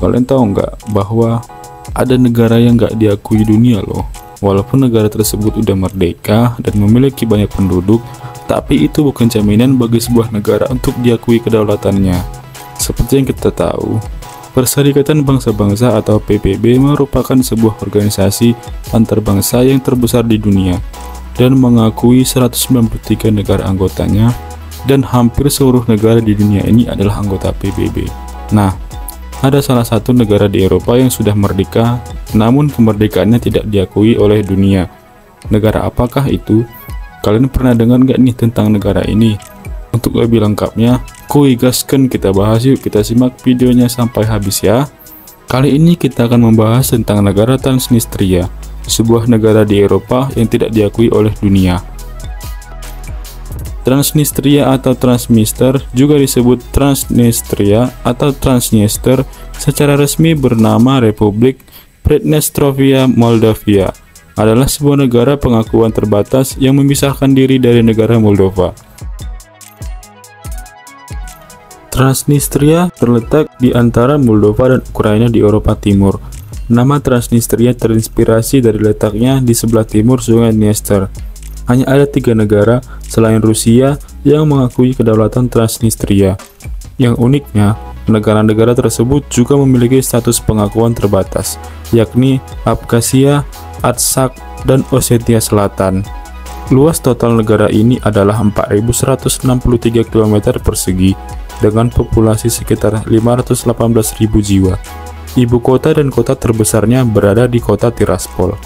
Kalian tahu nggak bahwa ada negara yang nggak diakui dunia loh? Walaupun negara tersebut udah merdeka dan memiliki banyak penduduk, tapi itu bukan jaminan bagi sebuah negara untuk diakui kedaulatannya. Seperti yang kita tahu, Perserikatan Bangsa-Bangsa atau PBB merupakan sebuah organisasi antarbangsa yang terbesar di dunia dan mengakui 193 negara anggotanya, dan hampir seluruh negara di dunia ini adalah anggota PBB. Nah, ada salah satu negara di Eropa yang sudah merdeka, namun kemerdekaannya tidak diakui oleh dunia. Negara apakah itu? Kalian pernah dengar nggak nih tentang negara ini? Untuk lebih lengkapnya, kuy gasken kita bahas yuk, kita simak videonya sampai habis ya. Kali ini kita akan membahas tentang negara Transnistria, sebuah negara di Eropa yang tidak diakui oleh dunia. Transnistria atau Transnister, juga disebut Transnistria atau Transniester, secara resmi bernama Republik Prednestrovia Moldavia, adalah sebuah negara pengakuan terbatas yang memisahkan diri dari negara Moldova. Transnistria terletak di antara Moldova dan Ukraina di Eropa Timur. Nama Transnistria terinspirasi dari letaknya di sebelah timur Sungai Dniester. Hanya ada 3 negara selain Rusia yang mengakui kedaulatan Transnistria. Yang uniknya, negara-negara tersebut juga memiliki status pengakuan terbatas, yakni Abkhazia, Artsakh, dan Ossetia Selatan. Luas total negara ini adalah 4.163 km persegi dengan populasi sekitar 518.000 jiwa. Ibu kota dan kota terbesarnya berada di kota Tiraspol.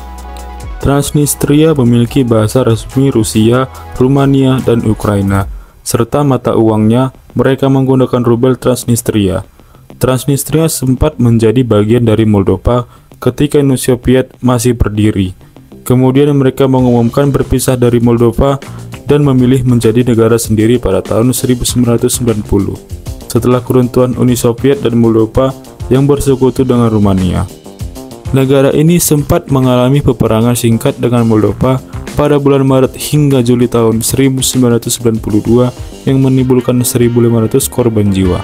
Transnistria memiliki bahasa resmi Rusia, Rumania, dan Ukraina, serta mata uangnya mereka menggunakan rubel Transnistria. Transnistria sempat menjadi bagian dari Moldova ketika Uni Soviet masih berdiri. Kemudian mereka mengumumkan berpisah dari Moldova dan memilih menjadi negara sendiri pada tahun 1990, setelah keruntuhan Uni Soviet dan Moldova yang bersekutu dengan Rumania. Negara ini sempat mengalami peperangan singkat dengan Moldova pada bulan Maret hingga Juli tahun 1992 yang menimbulkan 1.500 korban jiwa.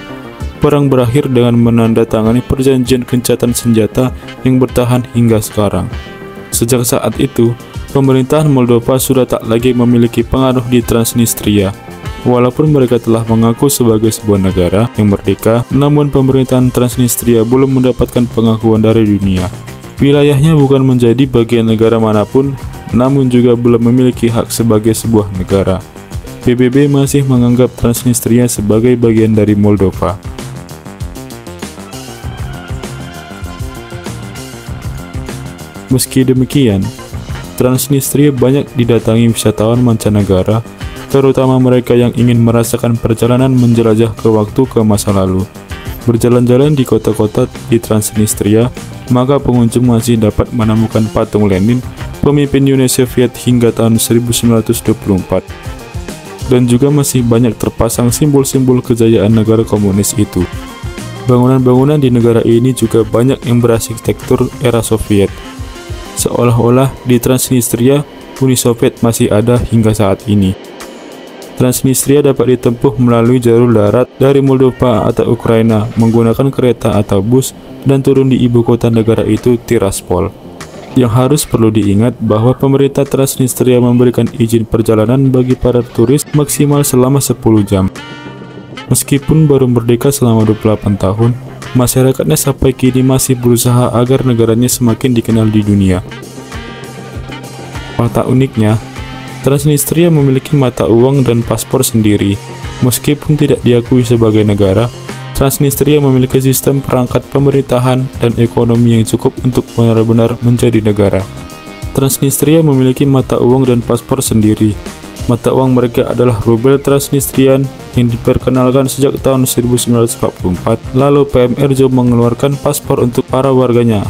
Perang berakhir dengan menandatangani perjanjian gencatan senjata yang bertahan hingga sekarang. Sejak saat itu, pemerintahan Moldova sudah tak lagi memiliki pengaruh di Transnistria. Walaupun mereka telah mengaku sebagai sebuah negara yang merdeka, namun pemerintahan Transnistria belum mendapatkan pengakuan dari dunia. Wilayahnya bukan menjadi bagian negara manapun, namun juga belum memiliki hak sebagai sebuah negara. PBB masih menganggap Transnistria sebagai bagian dari Moldova. Meski demikian, Transnistria banyak didatangi wisatawan mancanegara, terutama mereka yang ingin merasakan perjalanan menjelajah ke waktu ke masa lalu. Berjalan-jalan di kota-kota di Transnistria, maka pengunjung masih dapat menemukan patung Lenin, pemimpin Uni Soviet hingga tahun 1924. Dan juga masih banyak terpasang simbol-simbol kejayaan negara komunis itu. Bangunan-bangunan di negara ini juga banyak yang berarsitektur era Soviet. Seolah-olah di Transnistria, Uni Soviet masih ada hingga saat ini. Transnistria dapat ditempuh melalui jalur darat dari Moldova atau Ukraina menggunakan kereta atau bus dan turun di ibu kota negara itu, Tiraspol. Yang harus perlu diingat bahwa pemerintah Transnistria memberikan izin perjalanan bagi para turis maksimal selama 10 jam. Meskipun baru merdeka selama 28 tahun, masyarakatnya sampai kini masih berusaha agar negaranya semakin dikenal di dunia. Fakta uniknya, Transnistria memiliki mata uang dan paspor sendiri. Meskipun tidak diakui sebagai negara, Transnistria memiliki sistem perangkat pemerintahan dan ekonomi yang cukup untuk benar-benar menjadi negara. Transnistria memiliki mata uang dan paspor sendiri. Mata uang mereka adalah rubel Transnistrian yang diperkenalkan sejak tahun 1944. Lalu PMRJ mengeluarkan paspor untuk para warganya.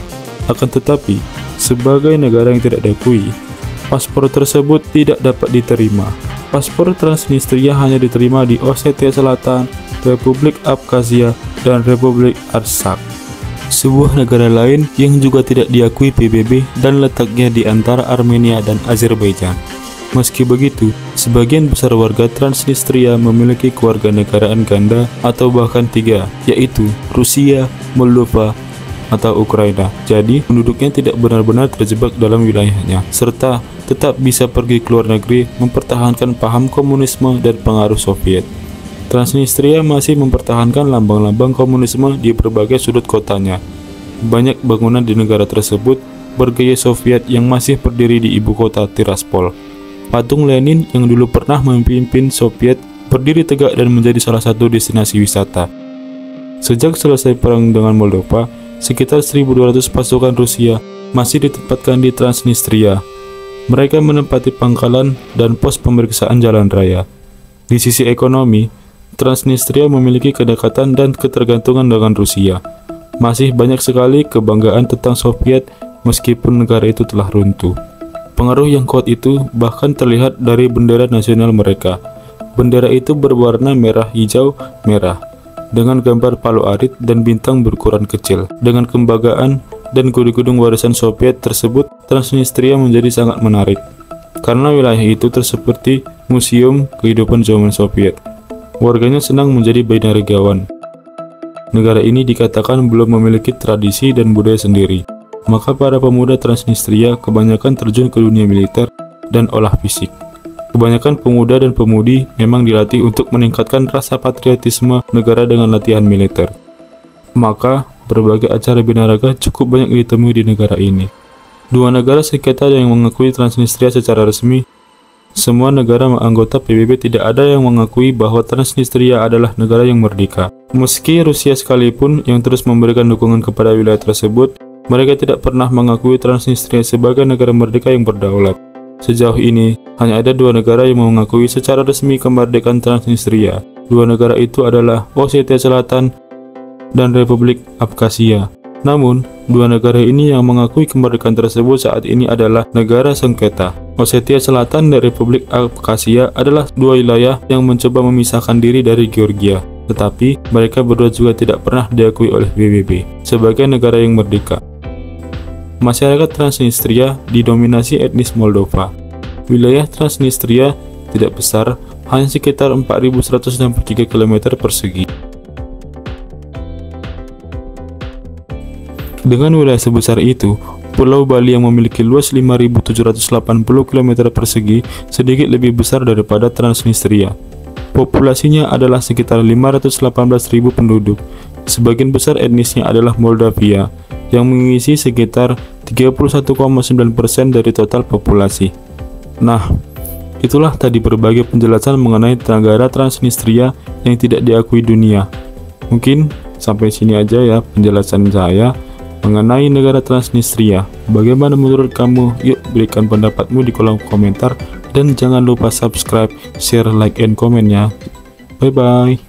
Akan tetapi, sebagai negara yang tidak diakui, paspor tersebut tidak dapat diterima. Paspor Transnistria hanya diterima di Ossetia Selatan, Republik Abkhazia, dan Republik Artsakh. Sebuah negara lain yang juga tidak diakui PBB dan letaknya di antara Armenia dan Azerbaijan. Meski begitu, sebagian besar warga Transnistria memiliki kewarganegaraan ganda atau bahkan 3, yaitu Rusia, Moldova, atau Ukraina. Jadi, penduduknya tidak benar-benar terjebak dalam wilayahnya, serta tetap bisa pergi ke luar negeri mempertahankan paham komunisme dan pengaruh Soviet. Transnistria masih mempertahankan lambang-lambang komunisme di berbagai sudut kotanya. Banyak bangunan di negara tersebut bergaya Soviet yang masih berdiri di ibu kota Tiraspol. Patung Lenin yang dulu pernah memimpin Soviet berdiri tegak dan menjadi salah satu destinasi wisata. Sejak selesai perang dengan Moldova, sekitar 1.200 pasukan Rusia masih ditempatkan di Transnistria. Mereka menempati pangkalan dan pos pemeriksaan jalan raya. Di sisi ekonomi, Transnistria memiliki kedekatan dan ketergantungan dengan Rusia. Masih banyak sekali kebanggaan tentang Soviet meskipun negara itu telah runtuh. Pengaruh yang kuat itu bahkan terlihat dari bendera nasional mereka. Bendera itu berwarna merah hijau merah dengan gambar palu arit dan bintang berukuran kecil. Dengan kebanggaan dan gedung-gedung warisan Soviet tersebut, Transnistria menjadi sangat menarik karena wilayah itu seperti museum kehidupan zaman Soviet. Warganya senang menjadi binaragawan. Negara ini dikatakan belum memiliki tradisi dan budaya sendiri. Maka para pemuda Transnistria kebanyakan terjun ke dunia militer dan olah fisik. Kebanyakan pemuda dan pemudi memang dilatih untuk meningkatkan rasa patriotisme negara dengan latihan militer. Maka, berbagai acara binaraga cukup banyak ditemui di negara ini. Dua negara sengketa yang mengakui Transnistria secara resmi. Semua negara anggota PBB tidak ada yang mengakui bahwa Transnistria adalah negara yang merdeka. Meski Rusia sekalipun yang terus memberikan dukungan kepada wilayah tersebut, mereka tidak pernah mengakui Transnistria sebagai negara merdeka yang berdaulat. Sejauh ini, hanya ada dua negara yang mengakui secara resmi kemerdekaan Transnistria. Dua negara itu adalah Ossetia Selatan dan Republik Abkhazia. Namun, dua negara ini yang mengakui kemerdekaan tersebut saat ini adalah negara sengketa. Ossetia Selatan dan Republik Abkhazia adalah dua wilayah yang mencoba memisahkan diri dari Georgia. Tetapi, mereka berdua juga tidak pernah diakui oleh PBB sebagai negara yang merdeka. Masyarakat Transnistria didominasi etnis Moldova. Wilayah Transnistria tidak besar, hanya sekitar 4.163 km persegi. Dengan wilayah sebesar itu, Pulau Bali yang memiliki luas 5.780 km persegi sedikit lebih besar daripada Transnistria. Populasinya adalah sekitar 518.000 penduduk. Sebagian besar etnisnya adalah Moldavia, yang mengisi sekitar 31,9% dari total populasi. Nah, itulah tadi berbagai penjelasan mengenai negara Transnistria yang tidak diakui dunia. Mungkin sampai sini aja ya penjelasan saya mengenai negara Transnistria. Bagaimana menurut kamu? Yuk berikan pendapatmu di kolom komentar dan jangan lupa subscribe, share, like, and komen ya. Bye-bye.